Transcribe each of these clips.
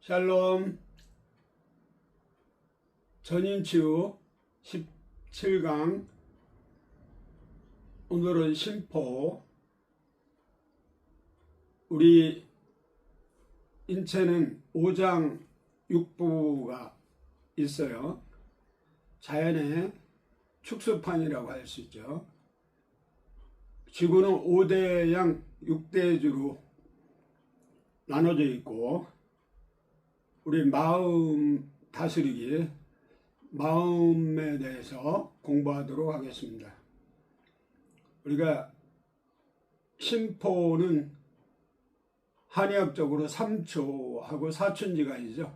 샬롬. 전인치유 17강. 오늘은 심포. 우리 인체는 5장 6부가 있어요. 자연의 축소판이라고 할 수 있죠. 지구는 5대양 6대주로 나눠져 있고, 우리 마음 다스리기, 마음에 대해서 공부하도록 하겠습니다. 우리가 심포는 한의학적으로 3초하고 4춘지간이죠.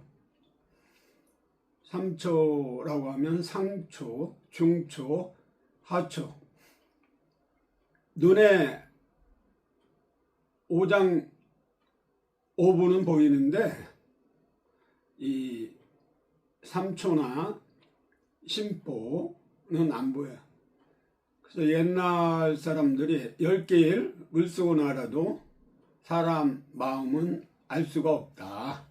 3초라고 하면 상초, 중초, 하초. 눈에 5장 5부는 보이는데 이 3초나 심포는 안 보여요. 그래서 옛날 사람들이 10개일 물 쓰고 날아도 사람 마음은 알 수가 없다.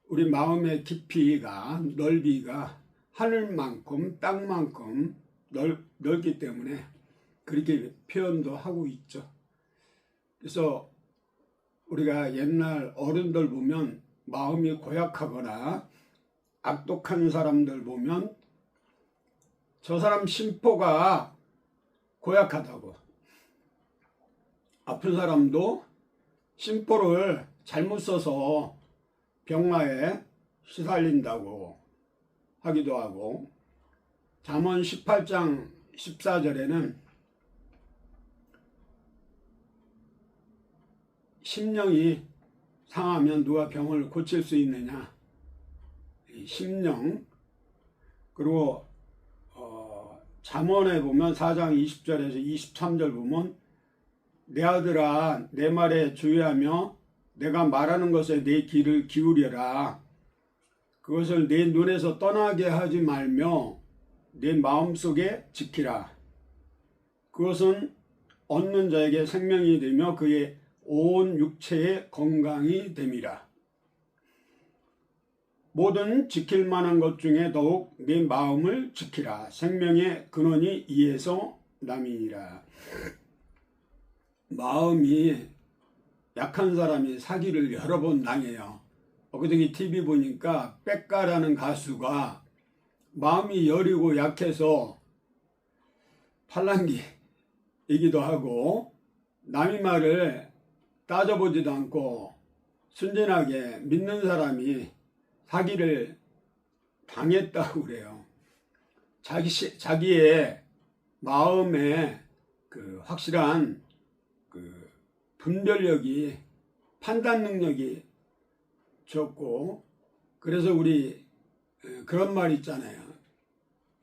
우리 마음의 깊이가, 넓이가 하늘만큼 땅만큼 넓기 때문에 그렇게 표현도 하고 있죠. 그래서 우리가 옛날 어른들 보면 마음이 고약하거나 악독한 사람들 보면 저 사람 심포가 고약하다고, 아픈 사람도 심포를 잘못 써서 병화에 시달린다고 하기도 하고, 잠언 18장 14절에는 심령이 상하면 누가 병을 고칠 수 있느냐, 심령. 그리고 잠언에 보면 4장 20절에서 23절 보면 내 아들아 내 말에 주의하며 내가 말하는 것에 내 귀를 기울여라. 그것을 내 눈에서 떠나게 하지 말며 내 마음속에 지키라. 그것은 얻는 자에게 생명이 되며 그의 온 육체의 건강이 됨이라. 모든 지킬 만한 것 중에 더욱 내 마음을 지키라. 생명의 근원이 이에서 남이니라. 마음이 약한 사람이 사기를 여러 번 당해요. 엊그저께 TV 보니까 백가라는 가수가 마음이 여리고 약해서 팔랑귀이기도 하고 남의 말을 따져보지도 않고 순진하게 믿는 사람이 사기를 당했다고 그래요. 자기의 마음에 그 확실한 그 분별력이, 판단 능력이 적고, 그래서 우리 그런 말 있잖아요.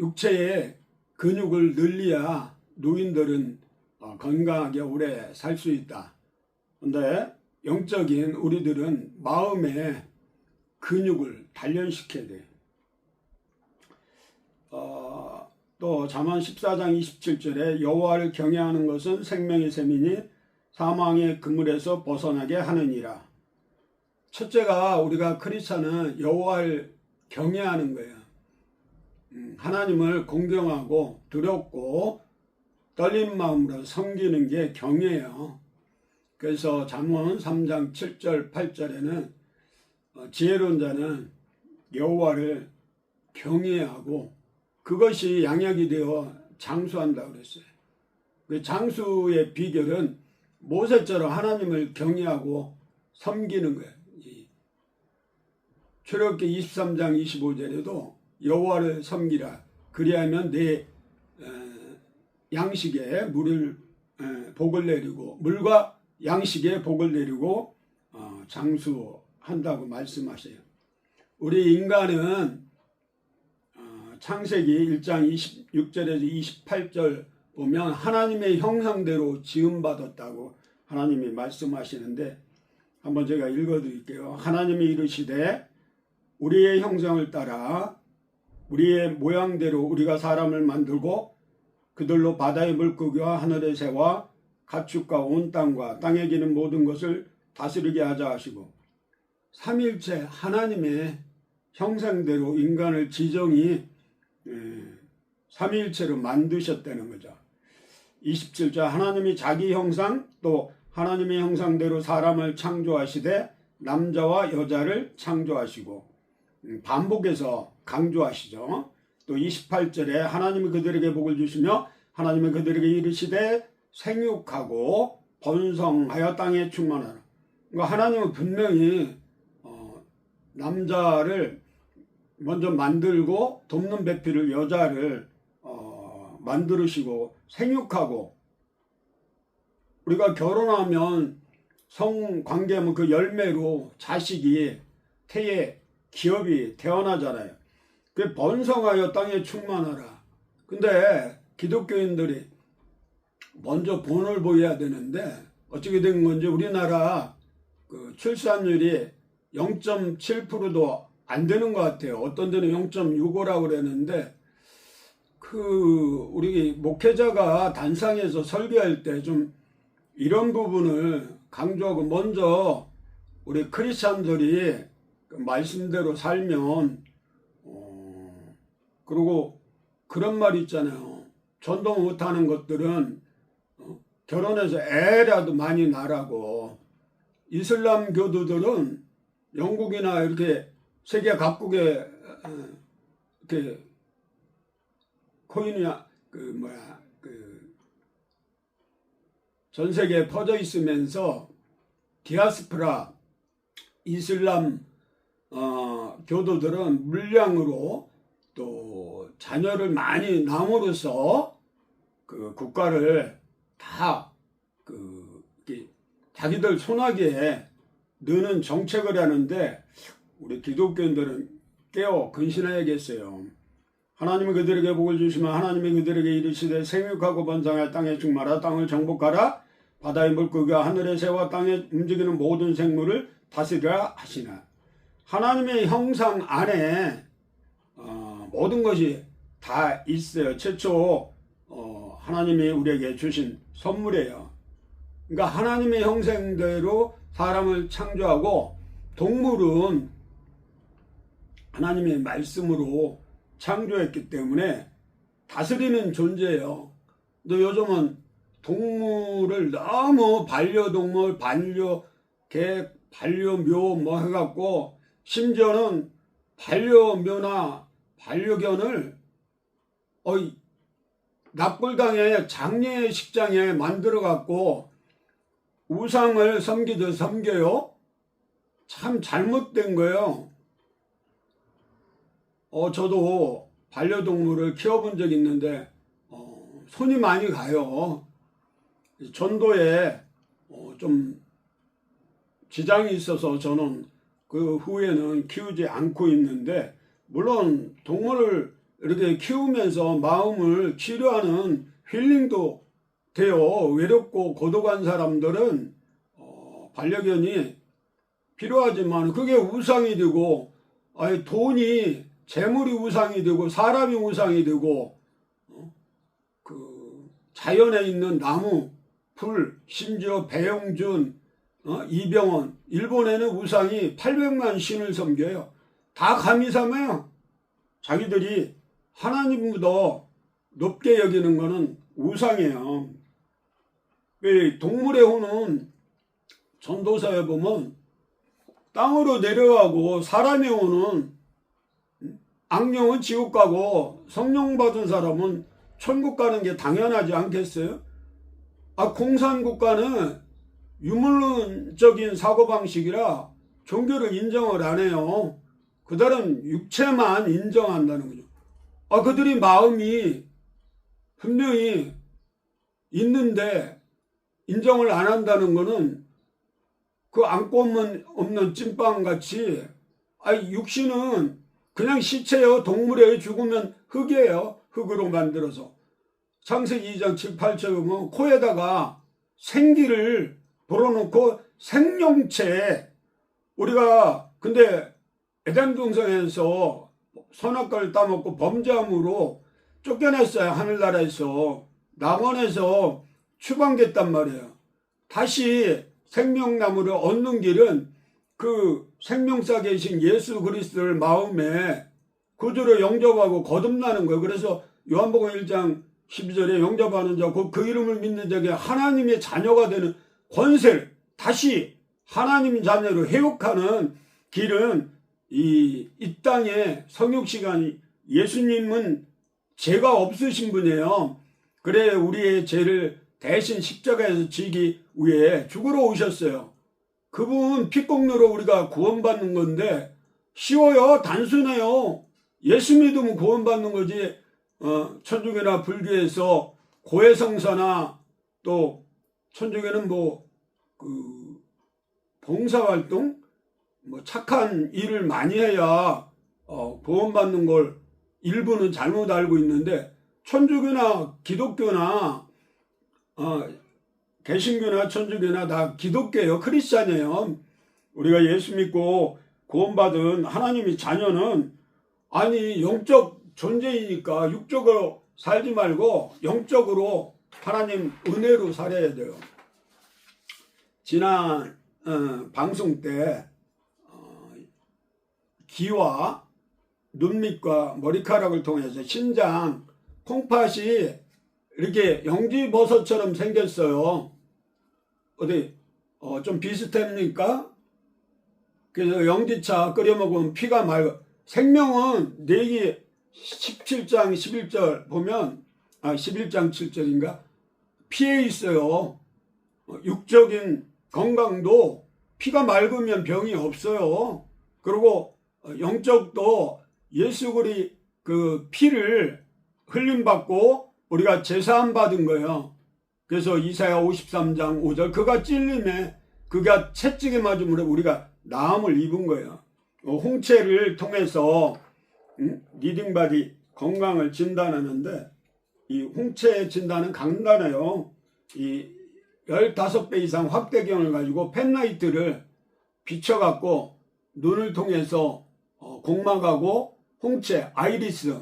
육체의 근육을 늘려야 노인들은 건강하게 오래 살 수 있다. 근데 영적인 우리들은 마음의 근육을 단련시켜야 돼요. 또 잠언 14장 27절에 여호와를 경외하는 것은 생명의 셈이니 사망의 그물에서 벗어나게 하느니라. 첫째가 우리가 크리스찬은 여호와를 경외하는 거예요. 하나님을 공경하고 두렵고 떨린 마음으로 섬기는 게 경외예요. 그래서 잠언 3장 7절 8절에는 지혜로운 자는 여호와를 경외하고 그것이 양약이 되어 장수한다고 그랬어요. 그 장수의 비결은 모세처럼 하나님을 경외하고 섬기는 거예요. 출애굽기 23장 25절에도 여호와를 섬기라. 그리하면 내 양식에 복을 내리고 물과 양식에 복을 내리고 장수한다고 말씀하세요. 우리 인간은 창세기 1장 26절에서 28절 보면 하나님의 형상대로 지음받았다고 하나님이 말씀하시는데, 한번 제가 읽어드릴게요. 하나님이 이르시되 우리의 형상을 따라 우리의 모양대로 우리가 사람을 만들고 그들로 바다의 물고기와 하늘의 새와 가축과 온 땅과 땅에 기는 모든 것을 다스리게 하자 하시고 삼일체 하나님의 형상대로 인간을 지정이 삼위일체로 만드셨다는 거죠. 27절 하나님이 자기 형상 또 하나님의 형상대로 사람을 창조하시되 남자와 여자를 창조하시고 반복해서 강조하시죠. 또 28절에 하나님이 그들에게 복을 주시며 하나님이 그들에게 이르시되 생육하고 번성하여 땅에 충만하라. 그러니까 하나님은 분명히 남자를 먼저 만들고 돕는 배필을 여자를 만들으시고 생육하고 우리가 결혼하면 성관계하면 그 열매로 자식이 태에 기업이 태어나잖아요. 그 번성하여 땅에 충만하라. 근데 기독교인들이 먼저 본을 보여야 되는데 어떻게 된 건지 우리나라 그 출산율이 0.7%도 안 되는 것 같아요. 어떤 데는 0.65라고 그랬는데 우리 목회자가 단상에서 설교할 때 좀 이런 부분을 강조하고 먼저 우리 크리스찬들이 그 말씀대로 살면 그리고 그런 말 있잖아요. 전도 못하는 것들은 결혼해서 애라도 많이 낳으라고. 이슬람 교도들은 영국이나 이렇게 세계 각국에 이렇게 코인이야 전 세계에 퍼져 있으면서 디아스포라 이슬람 교도들은 물량으로 또 자녀를 많이 낳음으로써 그 국가를 다 자기들 손아귀에 넣는 정책을 하는데 우리 기독교인들은 깨어 근신해야겠어요. 하나님이 그들에게 복을 주시면 하나님이 그들에게 이르시되 생육하고 번성하여 땅에 충만하라. 땅을 정복하라. 바다의 물고기와 하늘의 새와 땅에 움직이는 모든 생물을 다스리라 하시나. 하나님의 형상 안에 모든 것이 다 있어요. 최초 하나님이 우리에게 주신 선물이에요. 그러니까 하나님의 형상대로 사람을 창조하고 동물은 하나님의 말씀으로 창조했기 때문에 다스리는 존재예요. 근데 요즘은 동물을 너무 반려동물, 반려개, 반려묘 뭐 해갖고 심지어는 반려묘나 반려견을 납골당에 장례식장에 만들어갖고 우상을 섬기듯 섬겨요. 참 잘못된 거예요. 저도 반려동물을 키워본 적이 있는데 손이 많이 가요. 전도에 좀 지장이 있어서 저는 그 후에는 키우지 않고 있는데 물론 동물을 이렇게 키우면서 마음을 치료하는 힐링도 돼요. 외롭고 고독한 사람들은 반려견이 필요하지만 그게 우상이 되고 돈이 재물이 우상이 되고 사람이 우상이 되고 그 자연에 있는 나무, 풀, 심지어 배용준, 이병헌 일본에는 우상이 800만 신을 섬겨요. 다 감히 삼아요. 자기들이 하나님보다 높게 여기는 거는 우상이에요. 동물의 혼은 전도서에 보면 땅으로 내려가고 사람의 혼은 악령은 지옥 가고 성령 받은 사람은 천국 가는 게 당연하지 않겠어요? 공산국가는 유물론적인 사고방식이라 종교를 인정을 안 해요. 그들은 육체만 인정한다는 거죠. 그들이 마음이 분명히 있는데 인정을 안 한다는 거는 그 안고 없는 찐빵같이 육신은 그냥 시체요. 동물이에요. 죽으면 흙이에요. 흙으로 만들어서. 창세기 2장 7, 8절에 보면 코에다가 생기를 불어넣고 생명체 우리가 근데 에덴 동산에서 선악과를 따먹고 범죄함으로 쫓겨냈어요. 하늘나라에서 낙원에서 추방됐단 말이에요. 다시 생명나무를 얻는 길은 그 생명사 계신 예수 그리스도를 마음에 구주로 영접하고 거듭나는 거예요. 그래서 요한복음 1장 12절에 영접하는 자, 그 이름을 믿는 자에게 하나님의 자녀가 되는 권세를 다시 하나님 자녀로 회복하는 길은 이 땅에 성육시간이 예수님은 죄가 없으신 분이에요. 그래 우리의 죄를 대신 십자가에서 지기 위해 죽으러 오셨어요. 그분 피공로로 우리가 구원받는 건데 쉬워요. 단순해요. 예수 믿으면 구원받는 거지. 천주교나 불교에서 고해성사나 또 천주교는 봉사활동 착한 일을 많이 해야 구원받는 걸 일부는 잘못 알고 있는데, 천주교나 기독교나 개신교나 천주교나 다 기독교예요. 크리스찬이에요. 우리가 예수 믿고 구원받은 하나님의 자녀는 아니 영적 존재이니까 육적으로 살지 말고 영적으로 하나님 은혜로 살아야 돼요. 지난 방송 때 기와 눈밑과 머리카락을 통해서 신장 콩팥이 이렇게 영지버섯처럼 생겼어요. 어디 좀 비슷합니까? 그래서 영지차 끓여 먹으면 피가 맑아. 생명은 내기 17장 11절 보면 11장 7절인가 피에 있어요. 육적인 건강도 피가 맑으면 병이 없어요. 그리고 영적도 예수 그리 그 피를 흘림받고 우리가 제사함 받은 거예요. 그래서 이사야 53장 5절 그가 찔림에 그가 채찍에 맞음으로 우리가 나음을 입은 거예요. 홍채를 통해서 리딩바디 건강을 진단하는데 이 홍채 진단은 간단해요. 이 15배 이상 확대경을 가지고 펜라이트를 비춰갖고 눈을 통해서 공막하고 홍채, 아이리스,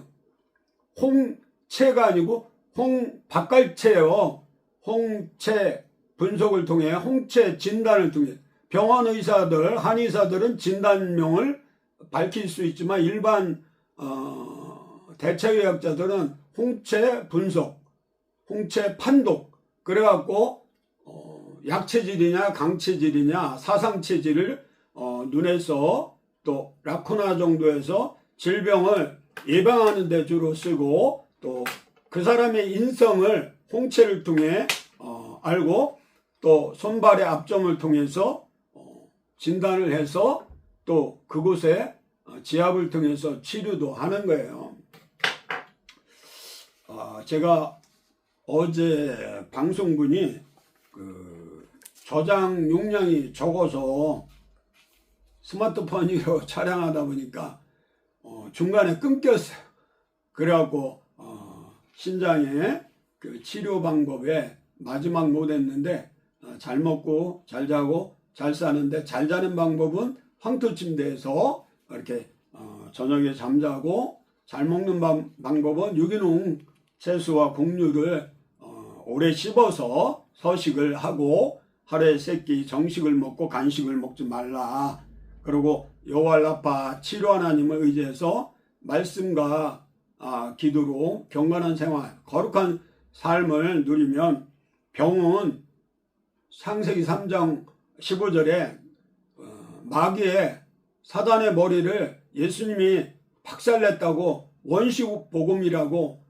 홍채가 아니고 홍박갈채예요. 홍채 분석을 통해 홍채 진단을 통해 병원 의사들, 한의사들은 진단명을 밝힐 수 있지만 일반 대체의학자들은 홍채 분석, 홍채 판독 그래갖고 약체질이냐 강체질이냐 사상체질을 눈에서 또 라코나 정도에서 질병을 예방하는 데 주로 쓰고 또 그 사람의 인성을 홍채를 통해 알고 또 손발의 압점을 통해서 진단을 해서 또 그곳에 지압을 통해서 치료도 하는 거예요. 제가 어제 방송분이 그 저장 용량이 적어서 스마트폰으로 촬영하다 보니까 중간에 끊겼어요. 그래갖고 신장의 그 치료 방법에 마지막 못했는데 잘 먹고 잘 자고 잘 사는데 잘 자는 방법은 황토 침대에서 이렇게 저녁에 잠자고 잘 먹는 방법은 유기농 채소와 곡류를 오래 씹어서 서식을 하고 하루에 3끼 정식을 먹고 간식을 먹지 말라. 그리고 여호와 라파 치료 하나님을 의지해서 말씀과 기도로 경건한 생활, 거룩한 삶을 누리면 병은 창세기 3장 15절에 마귀의 사단의 머리를 예수님이 박살냈다고 원시 복음이라고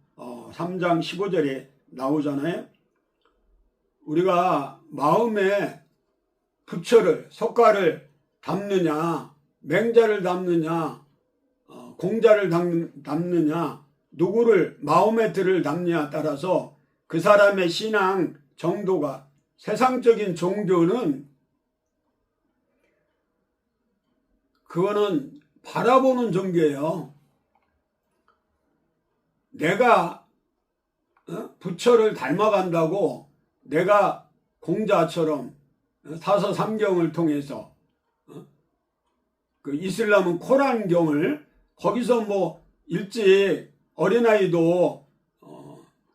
3장 15절에 나오잖아요. 우리가 마음에 부처를 석가를 담느냐 맹자를 담느냐 공자를 담느냐 누구를 마음에 들을 담느냐에 따라서 그 사람의 신앙 정도가 세상적인 종교는 그거는 바라보는 종교예요. 내가 부처를 닮아간다고 내가 공자처럼 사서삼경을 통해서 그 이슬람은 코란경을 거기서 일찍 어린아이도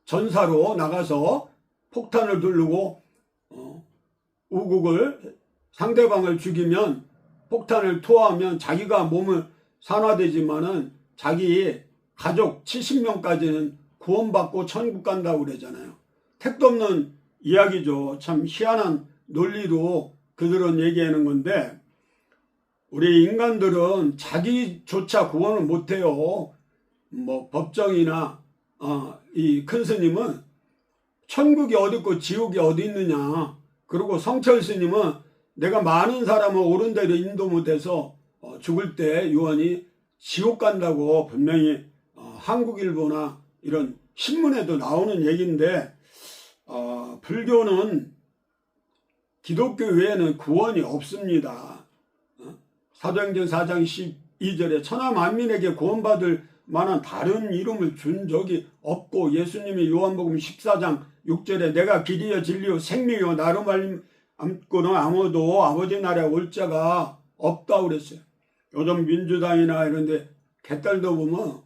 전사로 나가서 폭탄을 두르고 우국을 상대방을 죽이면 폭탄을 투하하면 자기가 몸을 산화되지만은 자기 가족 70명까지는 구원받고 천국 간다고 그러잖아요. 택도 없는 이야기죠. 참 희한한 논리로 그들은 얘기하는 건데, 우리 인간들은 자기조차 구원을 못해요. 뭐 법정이나 이 큰 스님은 천국이 어디 있고 지옥이 어디 있느냐. 그리고 성철 스님은 내가 많은 사람을 옳은 대로 인도 못해서 죽을 때 유언이 지옥 간다고 분명히 한국일보나 이런 신문에도 나오는 얘기인데, 불교는 기독교 외에는 구원이 없습니다. 사도행전 4장 12절에 천하 만민에게 구원받을 만한 다른 이름을 준 적이 없고, 예수님이 요한복음 14장 6절에 내가 길이요 진리요 생명이요 나로 말미암고는 아무도 아버지 나라에 올 자가 없다고 그랬어요. 요즘 민주당이나 이런 데 개딸도 보면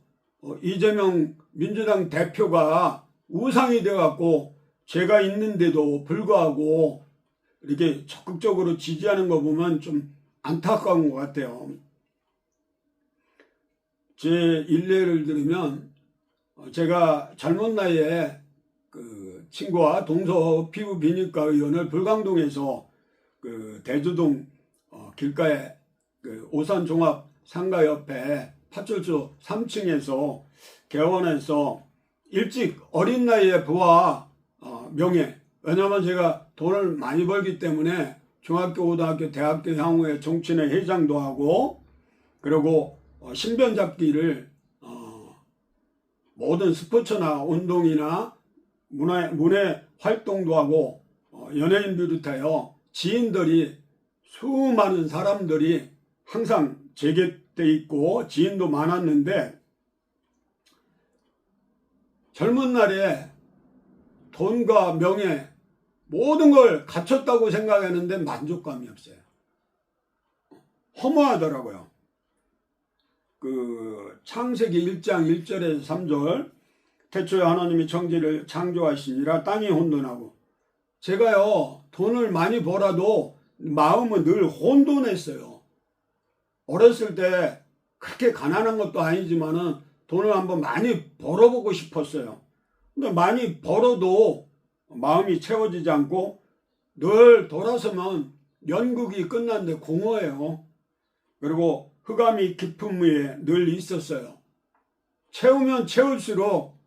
이재명 민주당 대표가 우상이 돼갖고 죄가 있는데도 불구하고 이렇게 적극적으로 지지하는 거 보면 좀 안타까운 것 같아요. 제 일례를 들으면 제가 젊은 나이에 그 친구와 동서 피부 비니까 의원을 불광동에서 그 대주동 길가에 그 오산 종합 상가 옆에 파출소 3층에서 개원해서 일찍 어린 나이에 부와 명예, 왜냐하면 제가 돈을 많이 벌기 때문에 중학교, 고등학교, 대학교 향후에 정치회 회장도 하고, 그리고 신변 잡기를 모든 스포츠나 운동이나 문화 활동도 하고, 연예인 비롯하여 지인들이 수많은 사람들이 항상 제 곁에 있고 지인도 많았는데, 젊은 날에 돈과 명예 모든 걸 갖췄다고 생각했는데 만족감이 없어요. 허무하더라고요. 그 창세기 1장 1절에서 3절 태초에 하나님이 천지를 창조하시니라 땅이 혼돈하고, 제가요 돈을 많이 벌어도 마음은 늘 혼돈했어요. 어렸을 때 그렇게 가난한 것도 아니지만은 돈을 한번 많이 벌어보고 싶었어요. 근데 많이 벌어도 마음이 채워지지 않고 늘 돌아서면 연극이 끝났는데 공허해요. 그리고 흑암이 깊은 위에 늘 있었어요. 채우면 채울수록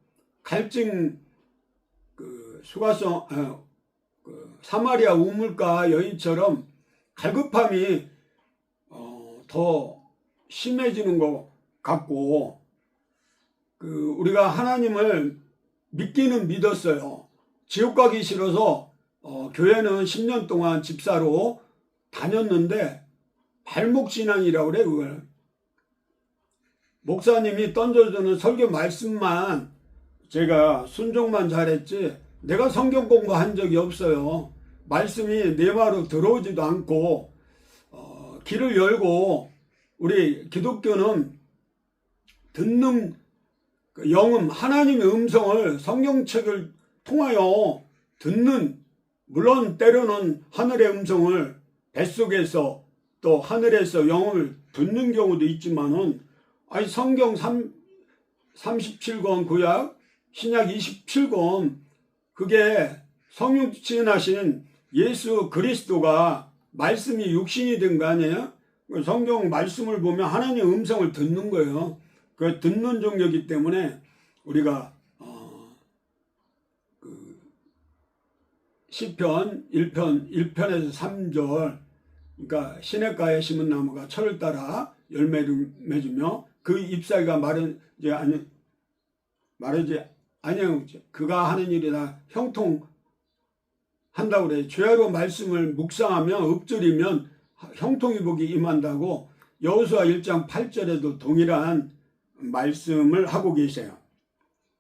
갈증, 그 수가성, 사마리아 우물가 여인처럼 갈급함이 더 심해지는 것 같고, 그 우리가 하나님을 믿기는 믿었어요. 지옥 가기 싫어서 교회는 10년 동안 집사로 다녔는데 발목신앙이라고 그래. 그걸 목사님이 던져주는 설교 말씀만 제가 순종만 잘했지 내가 성경 공부한 적이 없어요. 말씀이 내 말로 들어오지도 않고, 길을 열고, 우리 기독교는 듣는 영음, 하나님의 음성을 성경책을 통하여 듣는, 물론 때로는 하늘의 음성을 뱃속에서 또 하늘에서 영음을 듣는 경우도 있지만은, 아니 성경 37권 구약, 신약 27권, 그게 성령 지은하신 예수 그리스도가 말씀이 육신이 된 거 아니에요? 성경 말씀을 보면 하나님의 음성을 듣는 거예요. 그 듣는 종교이기 때문에 우리가 그 시편 1편에서 3절, 그러니까 시냇가에 심은 나무가 철을 따라 열매를 맺으며 그 잎사귀가 마르지 아니요, 그가 하는 일이 다 형통한다고 그래요. 죄로 말씀을 묵상하며 읊조리면 형통이 복이 임한다고 여호수아 1장 8절에도 동일한 말씀을 하고 계세요.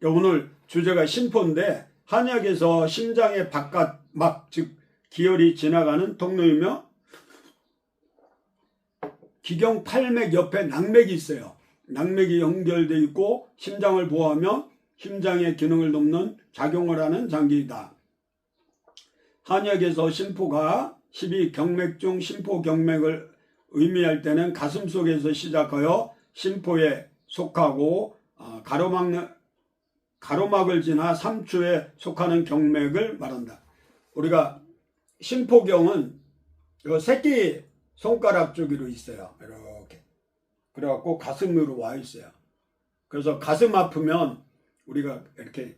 오늘 주제가 심포인데, 한약에서 심장의 바깥막, 즉 기혈이 지나가는 통로이며 기경 팔맥 옆에 낙맥이 있어요. 낙맥이 연결되어 있고 심장을 보호하며 심장의 기능을 돕는 작용을 하는 장기이다. 한약에서 심포가 12경맥 중 심포경맥을 의미할 때는 가슴 속에서 시작하여 심포에 속하고 가로막을 지나 3초에 속하는 경맥을 말한다. 우리가 심포경은 이 새끼 손가락 쪽으로 있어요. 이렇게. 그래갖고 가슴으로 와 있어요. 그래서 가슴 아프면 우리가 이렇게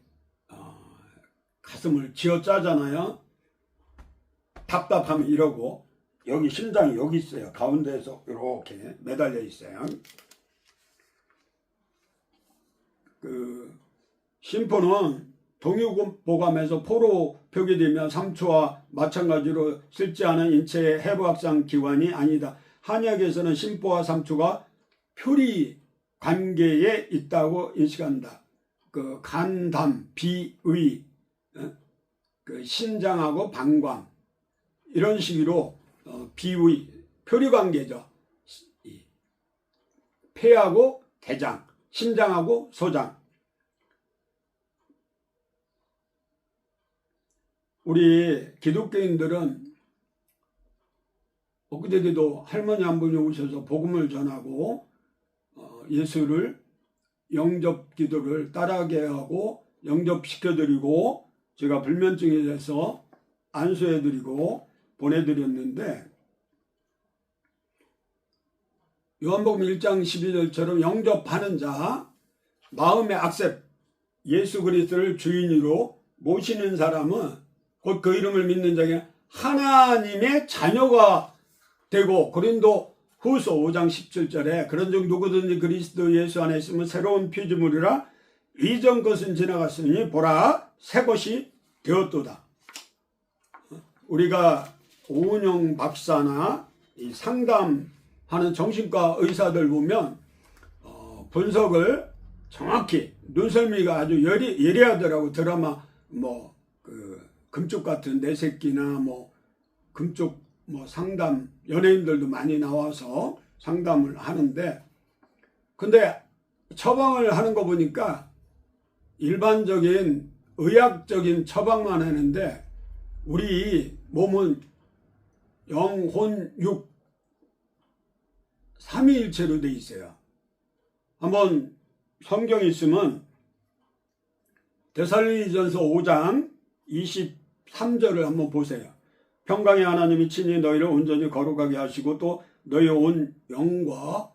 가슴을 쥐어짜잖아요. 답답하면 이러고 여기 심장이 여기 있어요. 가운데에서 이렇게 매달려 있어요. 그 심포는 동요보감에서 포로 표기되면 3초와 마찬가지로 실제 않은 인체의 해부학상 기관이 아니다. 한약에서는 심포와 3초가 표리 관계에 있다고 인식한다. 그 간담, 비의, 그 신장하고 방광 이런 식으로 비의 표리 관계죠. 폐하고 대장, 신장하고 소장. 우리 기독교인들은 엊그제도 할머니 한 분이 오셔서 복음을 전하고 예수를 영접 기도를 따라하게 하고 영접시켜드리고 제가 불면증에 대해서 안수해드리고 보내드렸는데 요한복음 1장 12절처럼 영접하는 자 마음의 악셉 예수 그리스도를 주인으로 모시는 사람은 곧 그 이름을 믿는 자에게 하나님의 자녀가 되고 고린도 후서 5장 17절에 그런즉 누구든지 그리스도 예수 안에 있으면 새로운 피조물이라 이전 것은 지나갔으니 보라 새 것이 되었도다. 우리가 오은영 박사나 이 상담하는 정신과 의사들 보면 분석을 정확히 눈썰미가 아주 예리하더라고. 드라마 금쪽 같은 내 새끼나 금쪽 상담 연예인들도 많이 나와서 상담을 하는데 근데 처방을 하는 거 보니까 일반적인 의학적인 처방만 하는데 우리 몸은 영혼 육 삼위일체로 돼 있어요. 한번 성경에 있으면 데살로니가전서 5장 23절을 한번 보세요. 평강의 하나님이 친히 너희를 온전히 거룩하게 하시고 또 너희 온 영과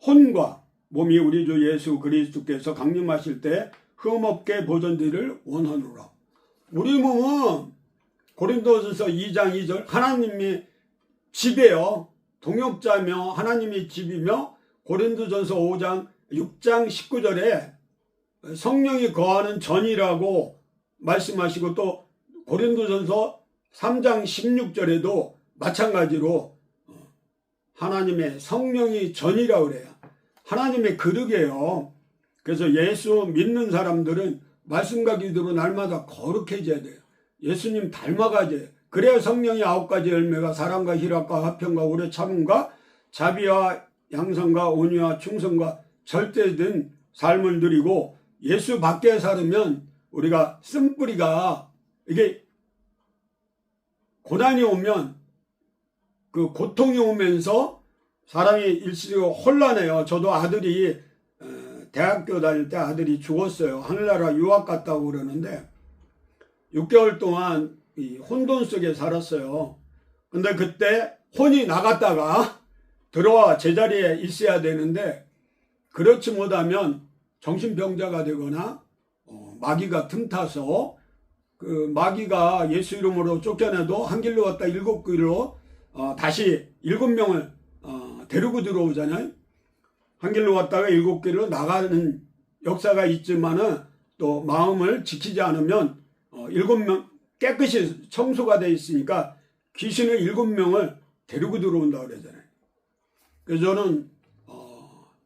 혼과 몸이 우리 주 예수 그리스도께서 강림하실 때 흠없게 보존되기를 원하노라. 우리 몸은 고린도전서 2장 2절 하나님이 집이에요. 동역자며 하나님이 집이며 고린도전서 5장 6장 19절에 성령이 거하는 전이라고 말씀하시고 또 고린도전서 3장 16절에도 마찬가지로 하나님의 성령이 전이라고 그래요. 하나님의 그릇이에요. 그래서 예수 믿는 사람들은 말씀과 기도로 날마다 거룩해져야 돼요. 예수님 닮아가져야 돼요. 그래야 성령의 9가지 열매가 사랑과 희락과 화평과 오래 참음과 자비와 양선과 온유와 충성과 절대된 삶을 누리고 예수 밖에 살으면 우리가 쓴뿌리가 이게 고난이 오면 그 고통이 오면서 사람이 일시적으로 혼란해요. 저도 아들이 대학교 다닐 때 아들이 죽었어요. 하늘나라 유학 갔다고 그러는데 6개월 동안 이 혼돈 속에 살았어요. 근데 그때 혼이 나갔다가 들어와 제자리에 있어야 되는데 그렇지 못하면 정신병자가 되거나 마귀가 틈타서 그 마귀가 예수 이름으로 쫓겨내도 한 길로 왔다 7길로 다시 7명을 데리고 들어오잖아요. 한 길로 왔다가 7길로 나가는 역사가 있지만은 또 마음을 지키지 않으면 7명 깨끗이 청소가 되어 있으니까 귀신을 7명을 데리고 들어온다고 그러잖아요. 그래서 저는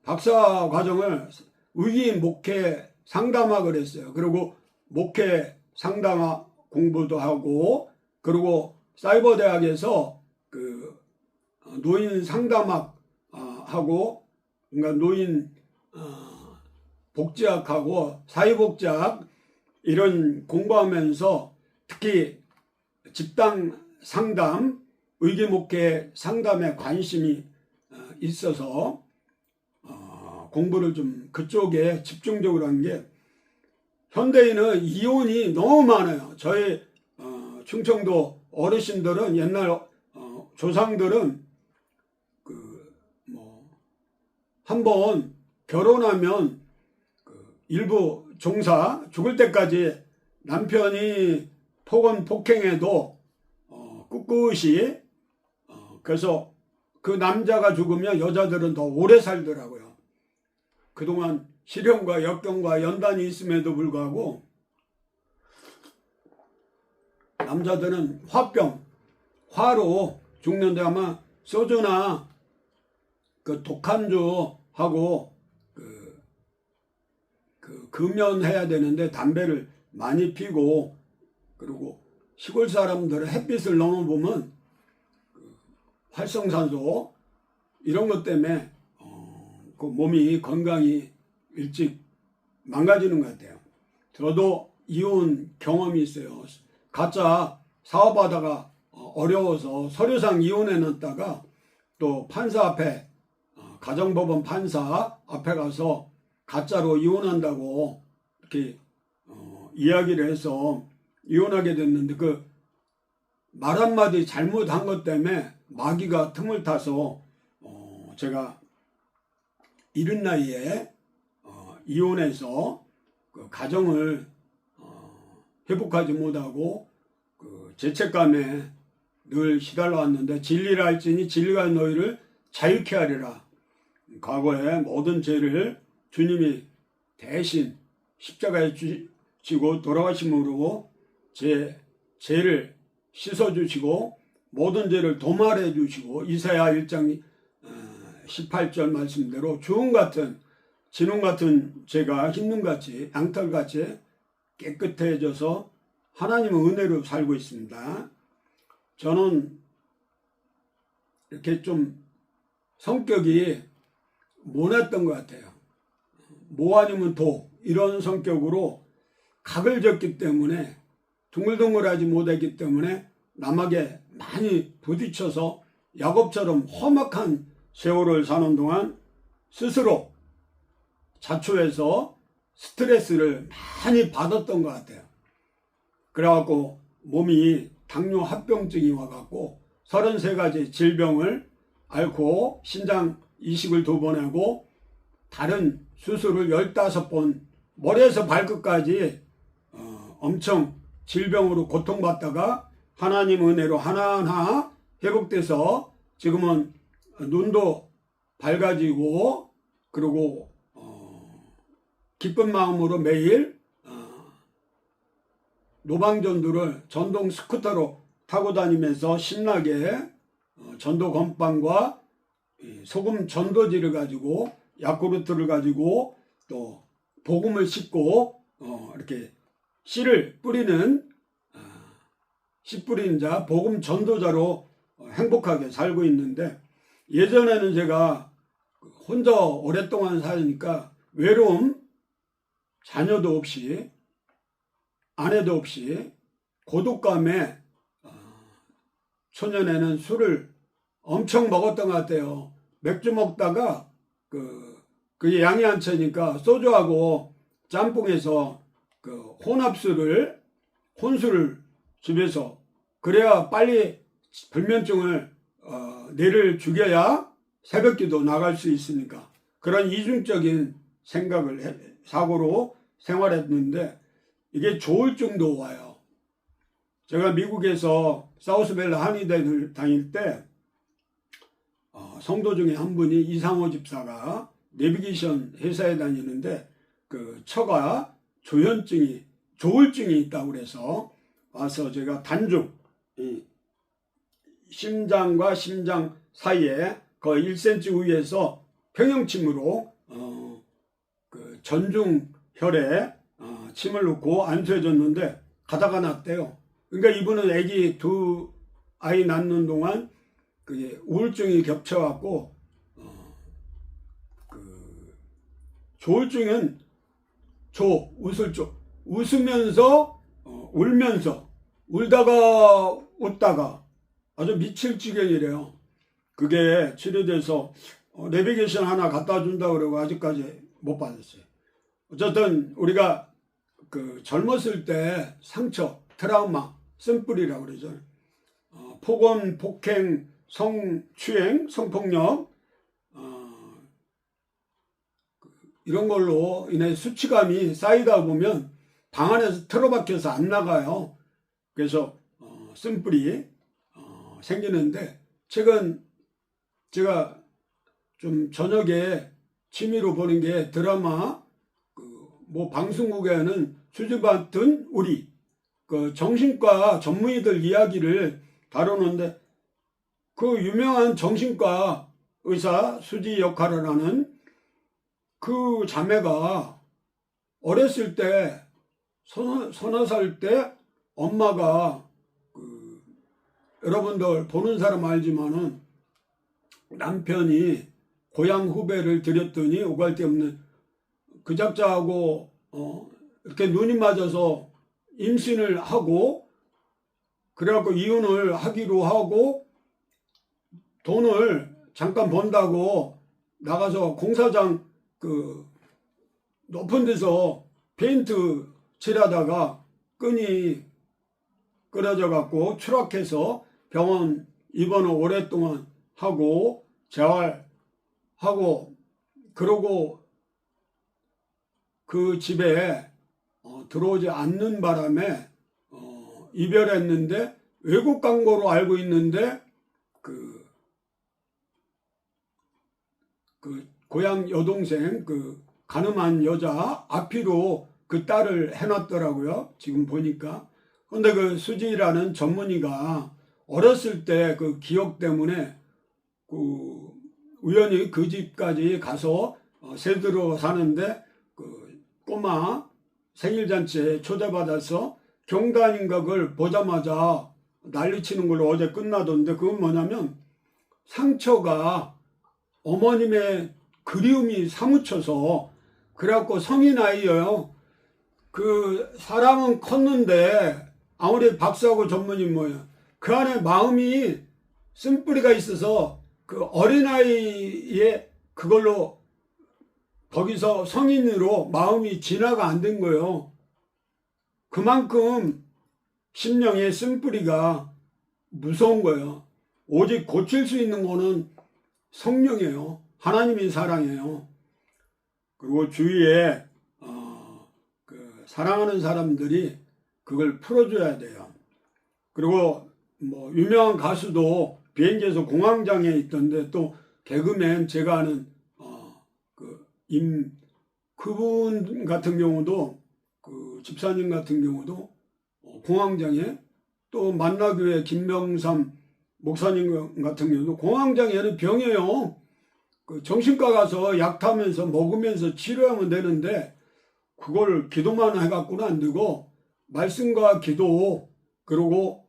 박사 과정을 의기 목회 상담학을 했어요. 그리고 목회 상담학 공부도 하고 그리고 사이버 대학에서 그 노인 상담학 하고 그러니까 노인 복지학하고 사회복지학 이런 공부하면서 특히 집단 상담, 의기 목회 상담에 관심이 있어서 공부를 좀 그쪽에 집중적으로 한 게, 현대인은 이혼이 너무 많아요. 저희 충청도 어르신들은, 옛날 조상들은 한번 결혼하면 일부 종사 죽을 때까지 남편이 폭행해도 꿋꿋이, 그래서 그 남자가 죽으면 여자들은 더 오래 살더라고요. 그동안 시련과 역경과 연단이 있음에도 불구하고 남자들은 화로 죽는데, 아마 소주나 그 독한주하고 금연해야 되는데 담배를 많이 피고, 그리고 시골 사람들은 햇빛을 너무 보면 활성산소 이런 것 때문에 그 몸이 건강이 일찍 망가지는 것 같아요. 저도 이혼 경험이 있어요. 가짜 사업하다가 어려워서 서류상 이혼해 놨다가 또 판사 앞에, 가정법원 판사 앞에 가서 가짜로 이혼한다고 이렇게 이야기를 해서 이혼하게 됐는데, 그 말 한마디 잘못한 것 때문에 마귀가 틈을 타서 제가 이른 나이에 이혼해서 그 가정을 회복하지 못하고 그 죄책감에 늘 시달려 왔는데, 진리를 알지니 진리가 너희를 자유케 하리라. 과거의 모든 죄를 주님이 대신 십자가에 지고 돌아가심으로 제 죄를 씻어주시고 모든 죄를 도말해 주시고, 이사야 1장 18절 말씀대로 진홍 같은 죄가 흰눈같이 양털같이 깨끗해져서 하나님의 은혜로 살고 있습니다. 저는 이렇게 좀 성격이 모났던 것 같아요. 뭐 아니면 도, 이런 성격으로 각을 졌기 때문에, 둥글둥글하지 못했기 때문에 남에게 많이 부딪혀서 야곱처럼 험악한 세월을 사는 동안 스스로 자초해서 스트레스를 많이 받았던 것 같아요. 그래갖고 몸이 당뇨 합병증이 와갖고 33가지 질병을 앓고 신장 이식을 2번 하고 다른 수술을 15번, 머리에서 발끝까지 엄청 질병으로 고통받다가 하나님 은혜로 하나하나 회복돼서 지금은 눈도 밝아지고, 그리고 기쁜 마음으로 매일 노방전도를 전동 스쿠터로 타고 다니면서 신나게 전도 건빵과 소금 전도지를 가지고, 야쿠르트를 가지고, 또 복음을 싣고 이렇게 씨를 뿌리는, 씨 뿌리는 자, 복음 전도자로 행복하게 살고 있는데, 예전에는 제가 혼자 오랫동안 살으니까 외로움, 자녀도 없이 아내도 없이 고독감에 초년에는 술을 엄청 먹었던 것 같아요. 맥주 먹다가 그게 양이 안 차니까 소주하고 짬뽕해서 그 혼술을 집에서, 그래야 빨리 불면증을 뇌를 죽여야 새벽기도 나갈 수 있으니까, 그런 이중적인 사고로 생활했는데 이게 조울증도 와요. 제가 미국에서 사우스밸리 한의대를 다닐 때 성도 중에 한 분이 이상호 집사가 내비게이션 회사에 다니는데 그 처가 조울증이 있다고 그래서 와서 제가 단중, 심장과 심장 사이에 거의 1cm 위에서 평형침으로 그 전중혈에 침을 넣고 안수해줬는데 가다가 났대요. 그러니까 이분은 아기 2아이 낳는 동안 그게 우울증이 겹쳐갖고 그 조울증은 웃으면서 울면서, 울다가 웃다가 아주 미칠 지경이래요. 그게 치료돼서 내비게이션 하나 갖다 준다 그러고 아직까지 못 받았어요. 어쨌든 우리가 그 젊었을 때 상처, 트라우마, 쓴뿌리라고 그러죠. 폭언, 폭행, 성추행, 성폭력 이런 걸로 인해 수치감이 쌓이다 보면 방 안에서 틀어박혀서 안 나가요. 그래서 쓴뿌리 생기는데, 최근 제가 좀 저녁에 취미로 보는 게 드라마, 뭐 방송국에는 수줍었던 우리 그 정신과 전문의들 이야기를 다루는데, 그 유명한 정신과 의사 수지 역할을 하는 그 자매가 어렸을 때 서너 살 때 엄마가 여러분들 보는 사람 알지만은 남편이 고향 후배를 들였더니 오갈 데 없는 그 작자하고 이렇게 눈이 맞아서 임신을 하고, 그래갖고 이혼을 하기로 하고 돈을 잠깐 번다고 나가서 공사장 그 높은 데서 페인트 칠하다가 끈이 끊어져 갖고 추락해서 병원 입원을 오랫동안 하고 재활하고, 그러고 그 집에 들어오지 않는 바람에 이별했는데, 외국 간 거로 알고 있는데 그 고향 여동생 그 가늠한 여자 앞뒤로 그 딸을 해놨더라고요. 지금 보니까. 근데 그 수지라는 전문의가 어렸을 때 그 기억 때문에 그 우연히 그 집까지 가서 새들어 사는데 그 꼬마 생일잔치에 초대받아서 경단인가 그걸 보자마자 난리치는 걸로 어제 끝나던데, 그건 뭐냐면 상처가 어머님의 그리움이 사무쳐서, 그래갖고 성인 아이예요. 그 사람은 컸는데 아무리 박사하고 전문이 뭐예요, 그 안에 마음이 쓴뿌리가 있어서 그 어린아이의 그걸로 거기서 성인으로 마음이 진화가 안 된 거예요. 그만큼 심령의 쓴뿌리가 무서운 거예요. 오직 고칠 수 있는 거는 성령이에요. 하나님이 사랑해요. 그리고 주위에 그 사랑하는 사람들이 그걸 풀어줘야 돼요. 그리고 뭐 유명한 가수도 비행기에서 공황장애 있던데, 또 개그맨 제가 아는 그분 같은 경우도, 그 집사님 같은 경우도 공황장애, 또 만나교회 김명삼 목사님 같은 경우도 공황장애는 병이에요. 그 정신과 가서 약 타면서 먹으면서 치료하면 되는데, 그걸 기도만 해갖고는 안 되고 말씀과 기도, 그리고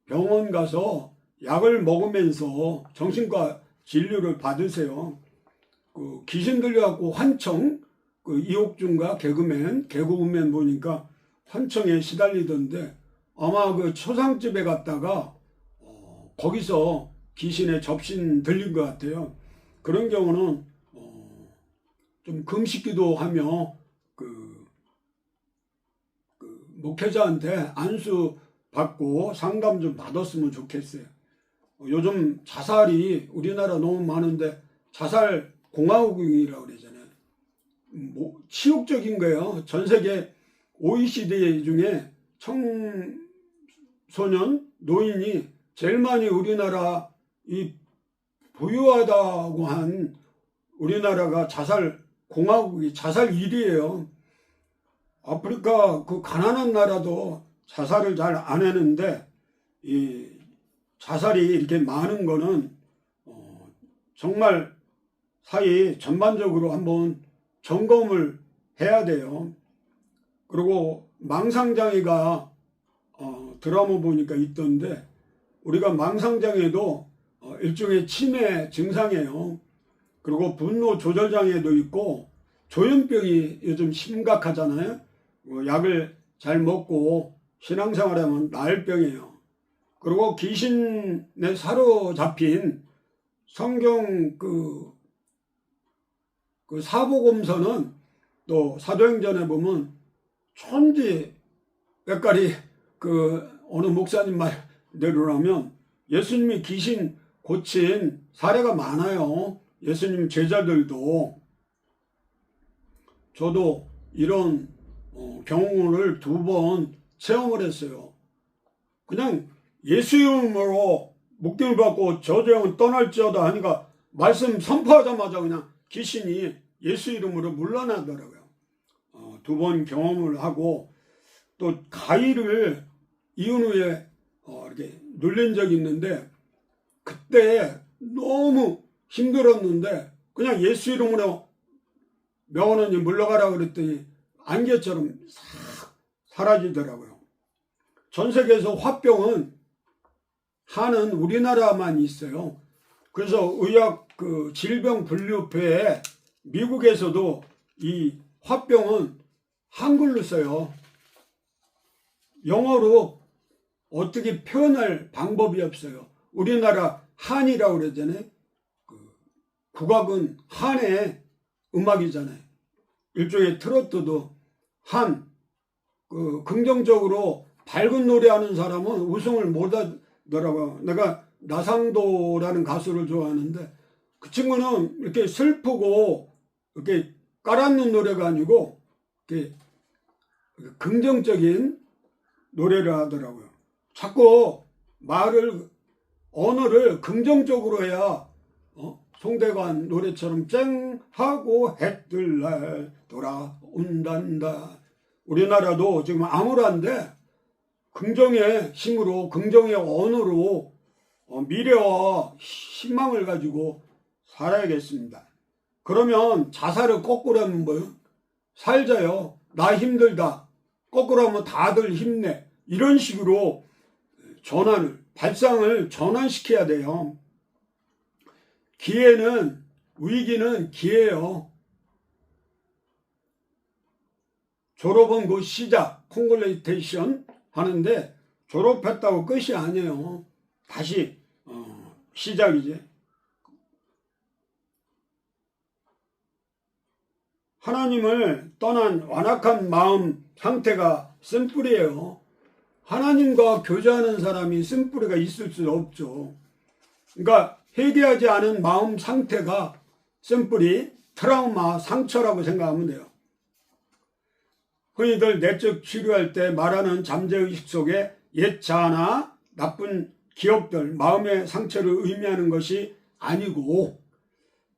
병원 가서 약을 먹으면서 정신과 진료를 받으세요. 그 귀신 들려갖고 환청, 그 이옥준과 개그맨, 개그우먼 보니까 환청에 시달리던데, 아마 그 초상집에 갔다가 거기서 귀신에 접신 들린 것 같아요. 그런 경우는 좀 금식기도 하며 그 목회자한테 안수 받고 상담 좀 받았으면 좋겠어요. 요즘 자살이 우리나라 너무 많은데 자살 공화국이라고 그러잖아요. 뭐 치욕적인 거예요. 전 세계 OECD 중에 청소년, 노인이 제일 많이 우리나라 이 부유하다고 한 우리나라가 자살 공화국이 자살 1위예요. 아프리카 그 가난한 나라도 자살을 잘 안 하는데, 이 자살이 이렇게 많은 거는 정말 사회 전반적으로 한번 점검을 해야 돼요. 그리고 망상장애가 드라마 보니까 있던데, 우리가 망상장애도 일종의 치매 증상이에요. 그리고 분노 조절장애도 있고, 조현병이 요즘 심각하잖아요. 약을 잘 먹고 신앙생활하면 나을 병이에요. 그리고 귀신에 사로잡힌 성경 그 그 사복음서는 또 사도행전에 보면 천지 백가리 그 어느 목사님 말대로라면 예수님이 귀신 고친 사례가 많아요. 예수님 제자들도. 저도 이런 경험을 2번 체험을 했어요. 그냥 예수 이름으로 묶임을 받고 저주형은 떠날지어다 하니까 말씀 선포하자마자 그냥 귀신이 예수 이름으로 물러나더라고요. 2번 경험을 하고 또 가위를 이은 후에 이렇게 눌린 적이 있는데 그때 너무 힘들었는데 그냥 예수 이름으로 명언원이 물러가라 그랬더니 안개처럼 싹 사라지더라고요. 전 세계에서 화병은 한은 우리나라만 있어요. 그래서 의학 그 질병분류표에 미국에서도 이 화병은 한글로 써요. 영어로 어떻게 표현할 방법이 없어요. 우리나라 한이라고 그러잖아요. 국악은 한의 음악이잖아요. 일종의 트로트도 한, 긍정적으로 밝은 노래하는 사람은 우승을 못 하더라고요. 내가 나상도라는 가수를 좋아하는데 그 친구는 이렇게 슬프고 이렇게 깔아놓는 노래가 아니고 이렇게 긍정적인 노래를 하더라고요. 자꾸 언어를 긍정적으로 해야 송대관 노래처럼 쨍하고 해뜰날 돌아온단다. 우리나라도 지금 암울한데 긍정의 힘으로 긍정의 언어로 미래와 희망을 가지고 살아야겠습니다. 그러면 자살을 거꾸로 하면 뭐예요? 살자요. 나 힘들다. 거꾸로 하면 다들 힘내. 이런 식으로 발상을 전환시켜야 돼요. 위기는 기회예요. 졸업은 그 시작, 콩글레이테이션 하는데 졸업했다고 끝이 아니에요. 다시 시작이지. 하나님을 떠난 완악한 마음 상태가 쓴뿌리예요. 하나님과 교제하는 사람이 쓴뿌리가 있을 수 없죠. 그러니까 회개하지 않은 마음 상태가 쓴뿌리, 트라우마, 상처라고 생각하면 돼요. 흔히들 내적 치료할 때 말하는 잠재의식 속에 옛 자아나 나쁜 기억들, 마음의 상처를 의미하는 것이 아니고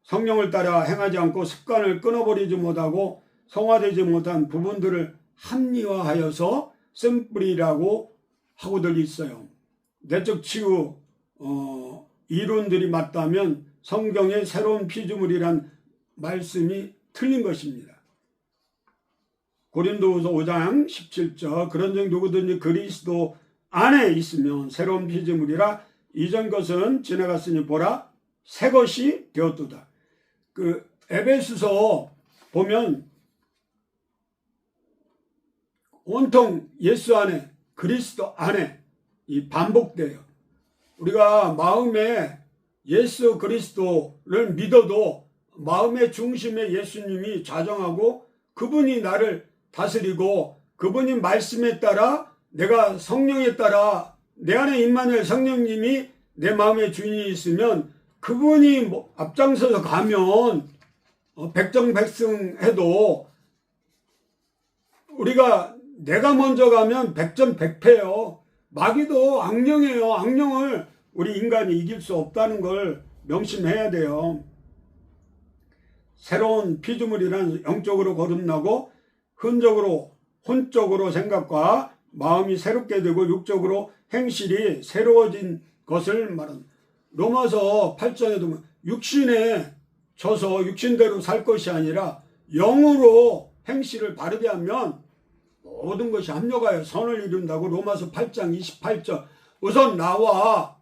성령을 따라 행하지 않고 습관을 끊어버리지 못하고 성화되지 못한 부분들을 합리화하여서 쓴뿌리라고 하고들 있어요. 내적 치유 이론들이 맞다면 성경의 새로운 피조물이란 말씀이 틀린 것입니다. 고린도후서 5장 17절 그런즉 누구든지 그리스도 안에 있으면 새로운 피조물이라 이전 것은 지나갔으니 보라 새 것이 되었도다. 그 에베소서 보면 온통 예수 안에 그리스도 안에 이 반복돼요. 우리가 마음에 예수 그리스도를 믿어도 마음의 중심에 예수님이 좌정하고 그분이 나를 다스리고 그분이 말씀에 따라 내가 성령에 따라 내 안에 임마누엘 성령님이 내 마음의 주인이 있으면 그분이 앞장서서 가면 백정백승해도 우리가 내가 먼저 가면 백전백패예요. 마귀도 악령이에요. 악령을 우리 인간이 이길 수 없다는 걸 명심해야 돼요. 새로운 피조물이란 영적으로 거듭나고 혼적으로 생각과 마음이 새롭게 되고 육적으로 행실이 새로워진 것을 말합니다. 로마서 8장에도 육신에 져서 육신대로 살 것이 아니라 영으로 행실을 바르게 하면 모든 것이 합력하여 선을 이룬다고 로마서 8장 28절. 우선 나와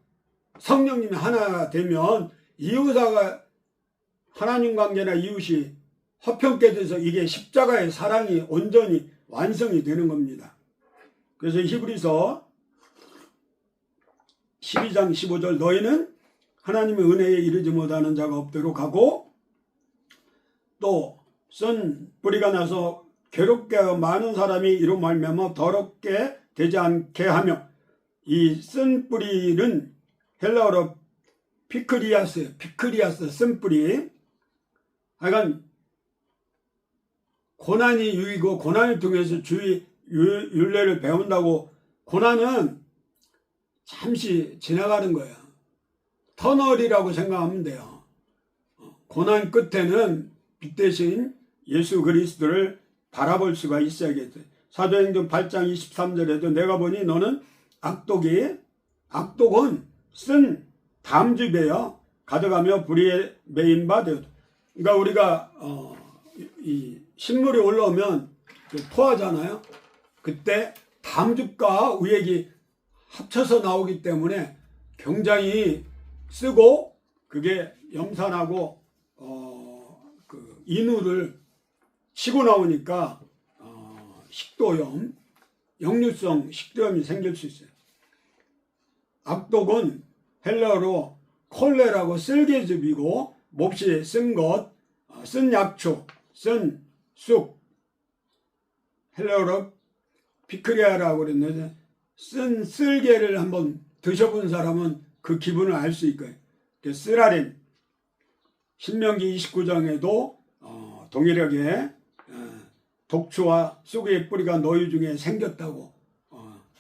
성령님이 하나 되면 이웃아가 하나님 관계나 이웃이 허평게 돼서 이게 십자가의 사랑이 온전히 완성이 되는 겁니다. 그래서 히브리서 12장 15절 너희는 하나님의 은혜에 이르지 못하는 자가 없도록 하고 또 쓴 뿌리가 나서 괴롭게 많은 사람이 이로 말미암아 더럽게 되지 않게 하며, 이 쓴 뿌리는 헬라어로 피크리아스 쓴 뿌리. 하여간 고난이 유이고 고난을 통해서 주의 율례를 배운다고. 고난은 잠시 지나가는 거예요. 터널이라고 생각하면 돼요. 고난 끝에는 빛 대신 예수 그리스도를 바라볼 수가 있어야겠어요. 사도행전 8장 23절에도 내가 보니 너는 악독은 쓴 담즙에요 가져가며 불의에 매인 바 되었다. 그러니까 우리가 이 식물이 올라오면 토하잖아요. 그때 담즙과 우액이 합쳐서 나오기 때문에 굉장히 쓰고, 그게 염산하고 그 인후를 치고 나오니까 식도염, 역류성 식도염이 생길 수 있어요. 악독은 헬라어로 콜레라고 쓸개즙이고, 몹시 쓴 것, 쓴 약초, 쓴 쑥, 헬라어로 피크리아라고 그랬는데, 쓴 쓸개를 한번 드셔본 사람은 그 기분을 알 수 있고요. 쓰라린, 신명기 29장에도 동일하게 독초와 쑥의 뿌리가 너희 중에 생겼다고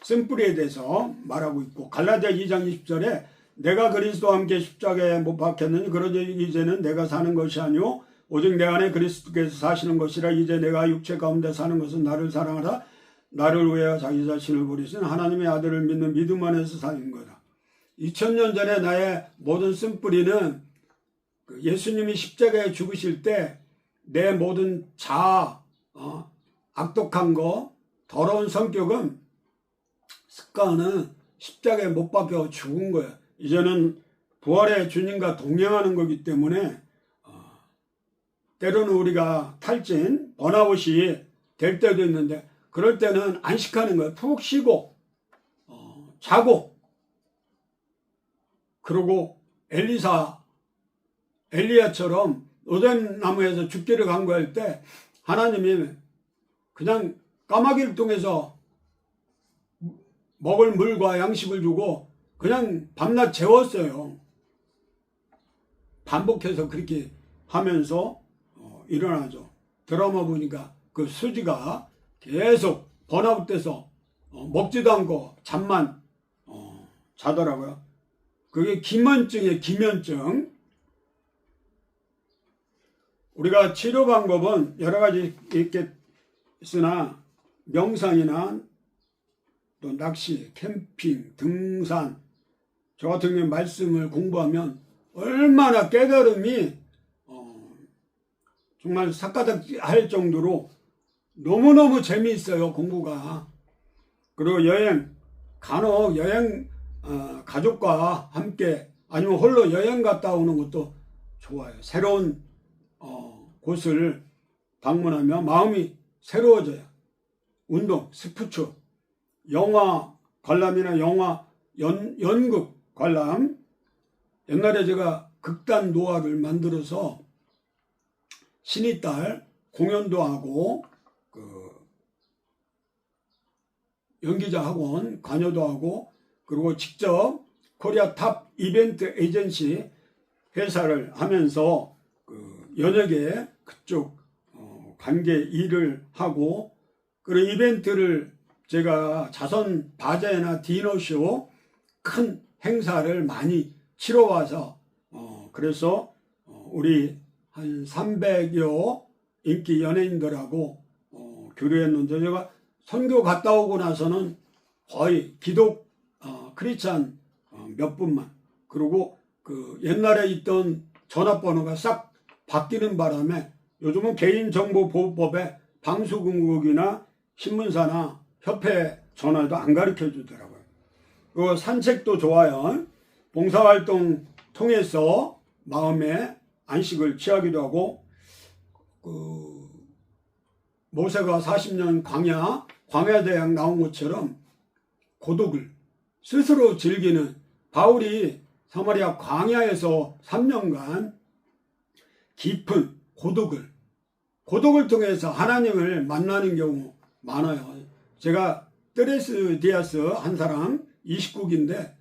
쓴 뿌리에 대해서 말하고 있고, 갈라디아 2장 20절에 내가 그리스도와 함께 십자가에 못 박혔느니 그러니 이제는 내가 사는 것이 아니오 오직 내 안에 그리스도께서 사시는 것이라. 이제 내가 육체 가운데 사는 것은 나를 사랑하라 나를 위하여 자기 자신을 버리신 하나님의 아들을 믿는 믿음 안에서 사는 거다. 2000년 전에 나의 모든 쓴뿌리는 예수님이 십자가에 죽으실 때 내 모든 자아, 악독한 거, 더러운 성격은, 습관은 십자가에 못 박혀 죽은 거야. 이제는 부활의 주님과 동행하는 거기 때문에 때로는 우리가 탈진, 번아웃이 될 때도 있는데, 그럴 때는 안식하는 거예요. 푹 쉬고 자고. 그리고 엘리야처럼 오덴 나무에서 죽기를 간구할 때 하나님이 그냥 까마귀를 통해서 먹을 물과 양식을 주고 그냥 밤낮 재웠어요. 반복해서 그렇게 하면서 일어나죠. 드라마 보니까 그 수지가 계속 번아웃돼서 먹지도 않고 잠만 자더라고요. 그게 기면증이에요. 기면증. 우리가 치료 방법은 여러 가지 있겠으나 명상이나 또 낚시, 캠핑, 등산, 저 같은 경우에 말씀을 공부하면 얼마나 깨달음이 정말 삭가닥할 정도로 너무너무 재미있어요, 공부가. 그리고 여행, 간혹 여행 가족과 함께 아니면 홀로 여행 갔다 오는 것도 좋아요. 새로운 곳을 방문하며 마음이 새로워져요. 운동, 스포츠, 영화 관람이나 영화 연극 관람. 옛날에 제가 극단 노화를 만들어서 신이 딸 공연도 하고 연기자 학원 관여도 하고, 그리고 직접 코리아 탑 이벤트 에이전시 회사를 하면서 연예계 그쪽 관계 일을 하고, 그리고 이벤트를 제가 자선 바자회나 디너쇼 큰 행사를 많이 치러와서 그래서 우리 한 300여 인기 연예인들하고 교류했는데, 제가 선교 갔다 오고 나서는 거의 기독 크리스찬 몇 분만, 그리고 그 옛날에 있던 전화번호가 싹 바뀌는 바람에 요즘은 개인정보보호법에 방송국이나 신문사나 협회 전화도 안 가르쳐 주더라고요. 그 산책도 좋아요. 봉사활동 통해서 마음의 안식을 취하기도 하고, 모세가 40년 광야대학 나온 것처럼 고독을 스스로 즐기는, 바울이 사마리아 광야에서 3년간 깊은 고독을 고독을 통해서 하나님을 만나는 경우 많아요. 제가 트레스 디아스 한 사람 29기인데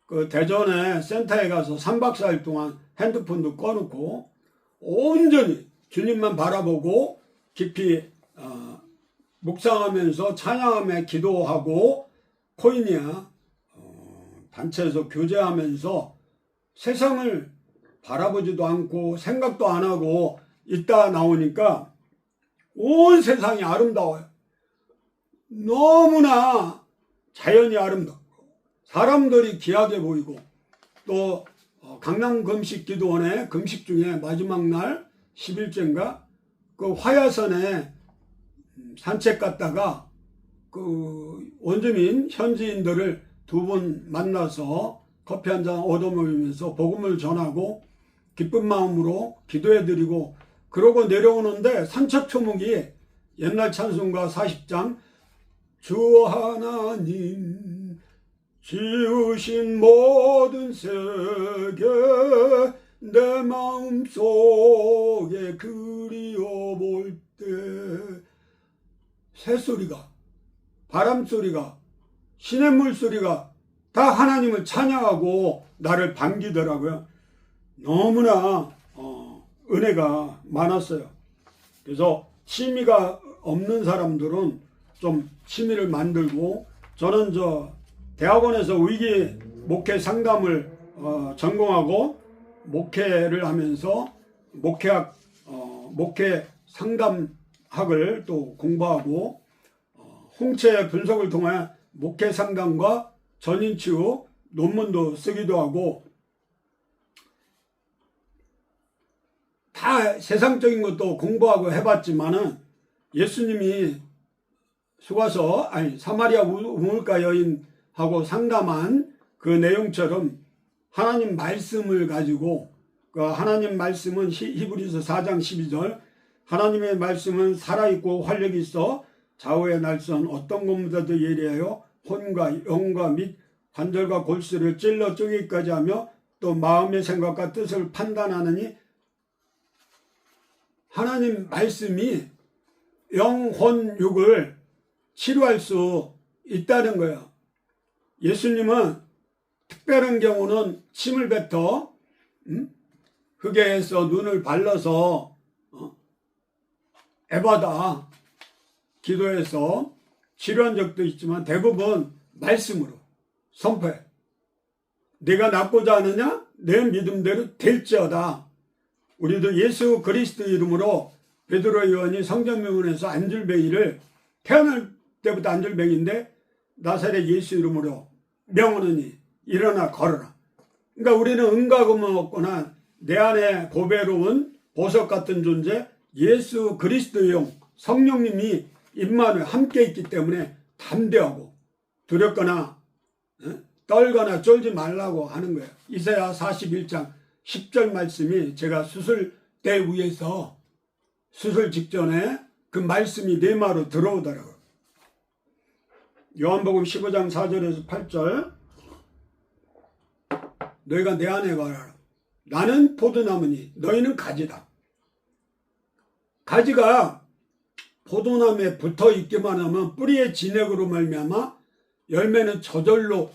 그 대전에 센터에 가서 3박 4일 동안 핸드폰도 꺼놓고 온전히 주님만 바라보고 깊이 묵상하면서 찬양하며 기도하고 코이니아 단체에서 교제하면서 세상을 바라보지도 않고 생각도 안 하고 있다 나오니까 온 세상이 아름다워요. 너무나 자연이 아름답고 사람들이 귀하게 보이고 또 강남 금식기도원의 금식 중에 마지막 날 10일째인가 그 화야산에 산책 갔다가 그 원주민 현지인들을 두 분 만나서 커피 한 잔 얻어먹으면서 복음을 전하고 기쁜 마음으로 기도해드리고 그러고 내려오는데 산책초목이 옛날 찬송가 40장 주 하나님 지으신 모든 세계 내 마음속에 그리워볼 때 새소리가 바람소리가 시냇물 소리가 다 하나님을 찬양하고 나를 반기더라고요. 너무나 은혜가 많았어요. 그래서 취미가 없는 사람들은 좀 취미를 만들고 저는 대학원에서 위기 목회 상담을 전공하고 목회를 하면서 목회 상담학을 또 공부하고 홍채 분석을 통해 목회 상담과 전인치유 논문도 쓰기도 하고 다 세상적인 것도 공부하고 해봤지만은 예수님이 사마리아 우물가 여인하고 상담한 그 내용처럼 하나님 말씀을 가지고 그 하나님 말씀은 히브리서 4장 12절 하나님의 말씀은 살아있고 활력이 있어 좌우의 날선 어떤 것보다도 예리하여 혼과 영과 및 관절과 골수를 찔러 쪼개기까지 하며 또 마음의 생각과 뜻을 판단하느니 하나님 말씀이 영혼 육을 치료할 수 있다는 거예요. 예수님은 특별한 경우는 침을 뱉어 흙에서 눈을 발라서 에바다 기도해서 치료한 적도 있지만 대부분 말씀으로 선포해. 네가 낫고자 하느냐? 내 믿음대로 될지어다. 우리도 예수 그리스도 이름으로 베드로 요한이 성전명원에서 안줄뱅이를 태어날 때부터 안줄뱅이인데 나사렛 예수 이름으로 명하느니 일어나 걸어라. 그러니까 우리는 은과금은 없거나 내 안에 보배로운 보석 같은 존재 예수 그리스도의 영 성령님이 임마누엘 함께 있기 때문에 담대하고 두렵거나 떨거나 쫄지 말라고 하는 거예요. 이사야 41장 10절 말씀이 제가 수술대 위에서 수술 직전에 그 말씀이 내 마로 들어오더라고요. 요한복음 15장 4절에서 8절 너희가 내 안에 거하라. 나는 포도나무니 너희는 가지다. 가지가 포도나무에 붙어 있기만 하면 뿌리의 진액으로 말미암아 열매는 저절로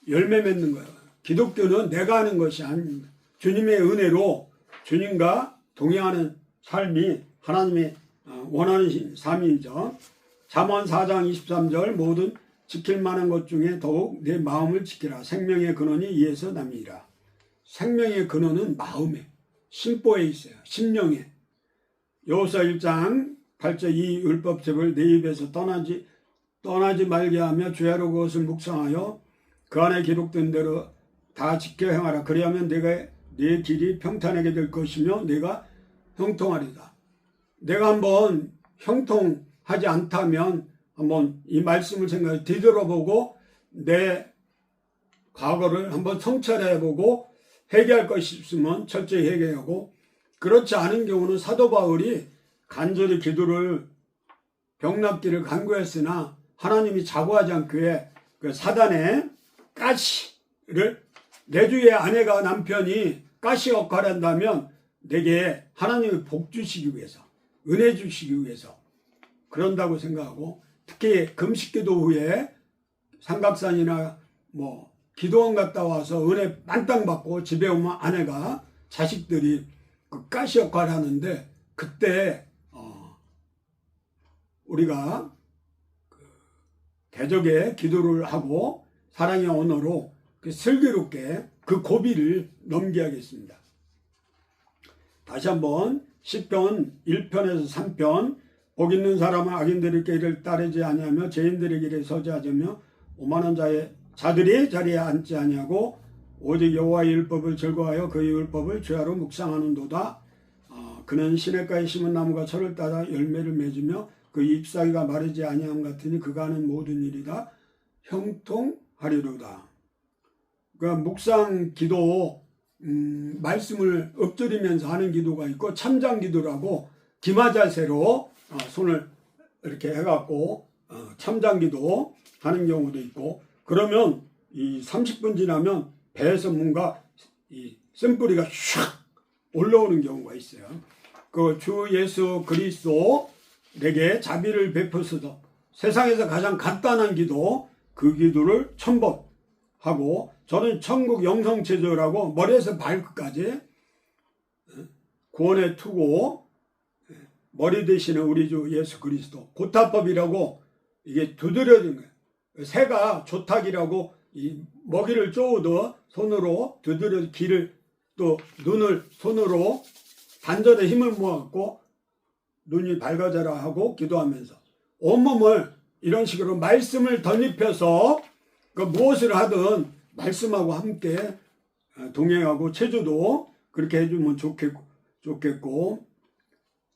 열매 맺는 거예요. 기독교는 내가 하는 것이 아닙니다. 주님의 은혜로 주님과 동행하는 삶이 하나님의 원하는 삶이죠. 잠언 4장 23절 모든 지킬 만한 것 중에 더욱 내 마음을 지키라. 생명의 근원이 이에서 남이라. 생명의 근원은 마음에 심보에 있어요. 심령에. 여호수아 1장 8절 이 율법책을 내 입에서 떠나지 말게 하며 주야로 그것을 묵상하여 그 안에 기록된 대로 다 지켜 행하라. 그리하면 내가 내 길이 평탄하게 될 것이며 내가 형통하리다. 내가 한번 형통하지 않다면 한번 이 말씀을 생각해 뒤돌아보고 내 과거를 한번 성찰해보고 회개할 것이 있으면 철저히 회개하고 그렇지 않은 경우는 사도 바울이 간절히 기도를 병낫기를 간구했으나 하나님이 자고하지 않기에 그 사단의 가시를 내 주의 아내가 남편이 가시 역할을 한다면 내게 하나님의 복 주시기 위해서 은혜 주시기 위해서 그런다고 생각하고, 특히 금식기도 후에 삼각산이나 뭐 기도원 갔다 와서 은혜 만땅 받고 집에 오면 아내가 자식들이 그 가시 역할을 하는데, 그때 우리가 대적의 기도를 하고 사랑의 언어로 슬기롭게 그 고비를 넘겨야겠습니다. 다시 한번 시편 1편에서 3편, 복 있는 사람은 악인들의 길을 따르지 아니하며 죄인들의 길에 서지 않으며 오만한 자들이 자리에 앉지 아니하고 오직 여호와의 율법을 즐거워하여 그의 율법을 죄하로 묵상하는도다. 그는 시냇가에 심은 나무가 철을 따라 열매를 맺으며 그 잎사귀가 마르지 아니함 같으니 그가 하는 모든 일이 다 형통하리로다. 그러니까 묵상 기도, 말씀을 엎드리면서 하는 기도가 있고, 참장 기도라고 기마자세로 손을 이렇게 해갖고 참장 기도 하는 경우도 있고, 그러면 이 30분 지나면 배에서 뭔가 이 쓴뿌리가 샥 올라오는 경우가 있어요. 그 주 예수 그리스도 내게 자비를 베푸소서, 세상에서 가장 간단한 기도, 그 기도를 1000번 하고, 저는 천국 영성체조라고 머리에서 발끝까지 구원의 투고, 머리 대신에 우리 주 예수 그리스도, 고타법이라고 이게 두드려진 거예요. 새가 조탁이라고 이 먹이를 쪼어도 손으로 두드려, 귀를 또 눈을 손으로 단전에 힘을 모아갖고 눈이 밝아져라 하고 기도하면서 온몸을 이런 식으로 말씀을 덧입혀서 그 무엇을 하든 말씀하고 함께 동행하고, 체조도 그렇게 해주면 좋겠고,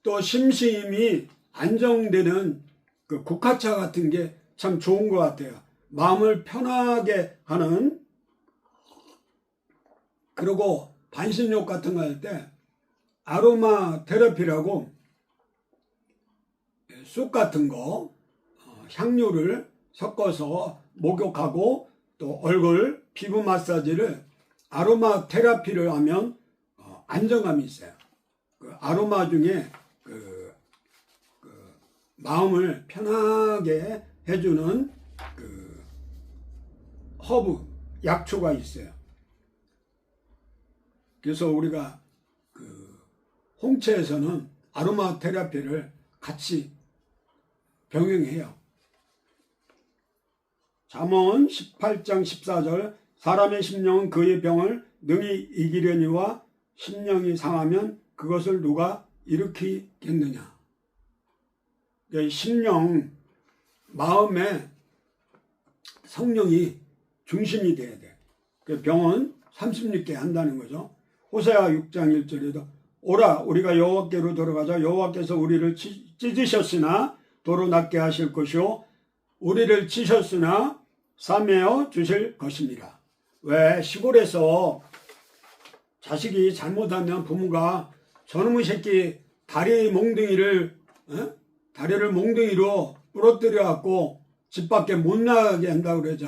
또 심심이 안정되는 그 국화차 같은 게 참 좋은 것 같아요. 마음을 편하게 하는. 그리고 반신욕 같은 거 할 때 아로마 테라피라고 쑥 같은 거, 향료를 섞어서 목욕하고 또 얼굴 피부 마사지를 아로마 테라피를 하면 안정감이 있어요. 그 아로마 중에 그 마음을 편하게 해주는 그 허브 약초가 있어요. 그래서 우리가 그 홍채에서는 아로마 테라피를 같이 병행해요. 잠언 18장 14절, 사람의 심령은 그의 병을 능히 이기려니와 심령이 상하면 그것을 누가 일으키겠느냐. 심령, 마음에 성령이 중심이 돼야 돼. 그 병은 36개 한다는 거죠. 호세아 6장 1절에도 오라 우리가 여호와께로 돌아가자. 여호와께서 우리를 찢으셨으나 도로 낫게 하실 것이요 우리를 치셨으나 싸매어 주실 것입니다. 왜 시골에서 자식이 잘못하면 부모가 저놈의 새끼 다리를 몽둥이로 부러뜨려 갖고 집 밖에 못 나가게 한다고 그러죠.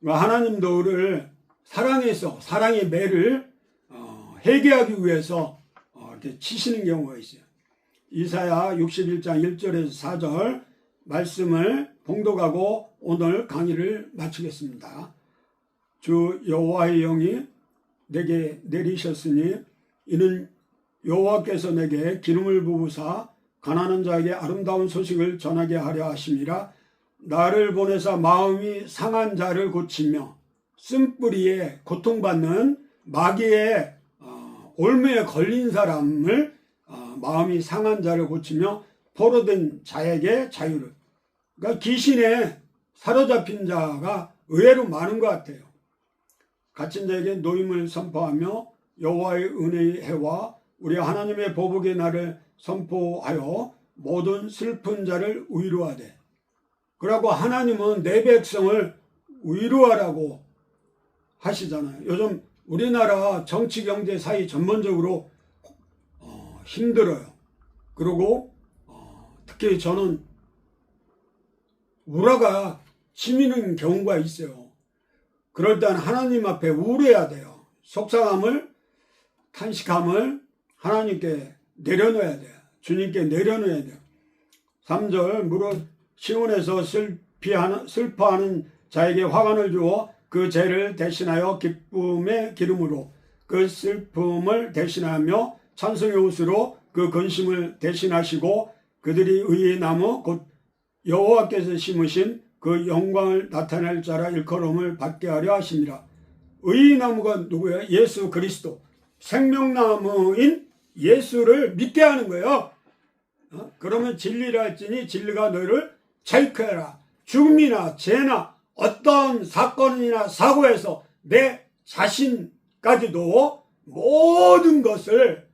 하나님도 우리를 사랑해서 사랑의 매를 해결하기 위해서 이렇게 치시는 경우가 있어요. 이사야 61장 1절에서 4절 말씀을 봉독하고 오늘 강의를 마치겠습니다. 주 여호와의 영이 내게 내리셨으니 이는 여호와께서 내게 기름을 부으사 가난한 자에게 아름다운 소식을 전하게 하려 하심이라. 나를 보내사 마음이 상한 자를 고치며 쓴뿌리에 고통받는 마귀의 올무에 걸린 사람을 마음이 상한 자를 고치며 포로된 자에게 자유를. 그러니까 귀신에 사로잡힌 자가 의외로 많은 것 같아요. 갇힌 자에게 노임을 선포하며 여호와의 은혜의 해와 우리 하나님의 보복의 날을 선포하여 모든 슬픈 자를 위로하되. 그러고 하나님은 내 백성을 위로하라고 하시잖아요. 요즘 우리나라 정치, 경제, 사회 전반적으로 힘들어요. 그리고 특히 저는 우라가 치미는 경우가 있어요. 그럴 때는 하나님 앞에 울어야 돼요. 속상함을, 탄식함을 하나님께 내려놓아야 돼요. 주님께 내려놓아야 돼요. 3절 무릇 시온에서 슬퍼하는 자에게 화관을 주어 그 죄를 대신하여 기쁨의 기름으로 그 슬픔을 대신하며 찬송의 옷으로 그 근심을 대신하시고 그들이 의의 나무 곧 여호와께서 심으신 그 영광을 나타낼 자라 일컬음을 받게 하려 하십니다. 의의 나무가 누구예요? 예수 그리스도. 생명나무인 예수를 믿게 하는 거예요. 그러면 진리라 할지니 진리가 너희를 자유케 하라. 죽음이나 죄나 어떤 사건이나 사고에서 내 자신까지도 모든 것을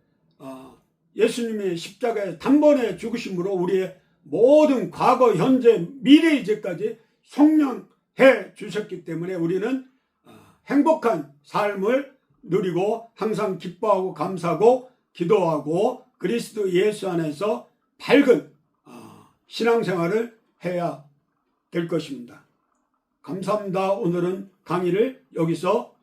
예수님의 십자가의 단번에 죽으심으로 우리의 모든 과거, 현재, 미래의 죄까지 속량해 주셨기 때문에 우리는 행복한 삶을 누리고 항상 기뻐하고 감사하고 기도하고 그리스도 예수 안에서 밝은 신앙생활을 해야 될 것입니다. 감사합니다. 오늘은 강의를 여기서